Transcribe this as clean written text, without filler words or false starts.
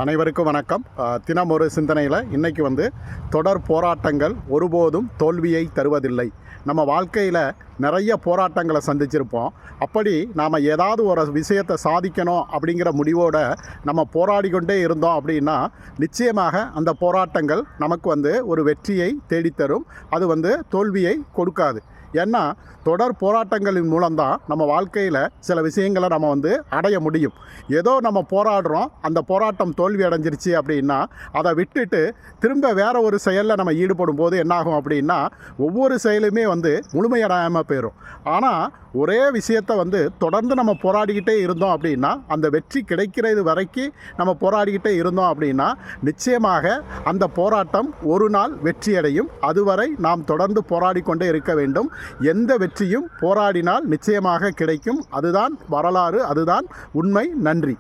அனைவருக்கும் வணக்கம். தினம் ஒரு சிந்தனையில் இன்றைக்கி தொடர் போராட்டங்கள் ஒருபோதும் தோல்வியை தருவதில்லை. நம்ம வாழ்க்கையில் நிறைய போராட்டங்களை சந்திச்சிருப்போம். அப்படி நாம் ஏதாவது ஒரு விஷயத்தை சாதிக்கணும் அப்படிங்கிற முடிவோடு நம்ம போராடி கொண்டே இருந்தோம் அப்படின்னா நிச்சயமாக அந்த போராட்டங்கள் நமக்கு ஒரு வெற்றியை தேடித்தரும். அது தோல்வியை கொடுக்காது. ஏன்னா தொடர் போராட்டங்களின் மூலம்தான் நம்ம வாழ்க்கையில் சில விஷயங்களை நம்ம அடைய முடியும். ஏதோ நம்ம போராடுறோம், அந்த போராட்டம் தோல்வி அடைஞ்சிருச்சு அப்படின்னா அதை விட்டுட்டு திரும்ப வேறு ஒரு செயலில் நம்ம ஈடுபடும் போது என்னாகும் அப்படின்னா ஒவ்வொரு செயலுமே முழுமையடையாமல் போயிடும். ஆனால் ஒரே விஷயத்தை தொடர்ந்து நம்ம போராடிக்கிட்டே இருந்தோம் அப்படின்னா அந்த வெற்றி கிடைக்கிறது வரைக்கும் நம்ம போராடிக்கிட்டே இருந்தோம் அப்படின்னா நிச்சயமாக அந்த போராட்டம் ஒரு நாள் வெற்றியடையும். அதுவரை நாம் தொடர்ந்து போராடி கொண்டே இருக்க வேண்டும். எந்த வெற்றியும் போராடினால் நிச்சயமாக கிடைக்கும். அதுதான் வரலாறு, அதுதான் உண்மை. நன்றி.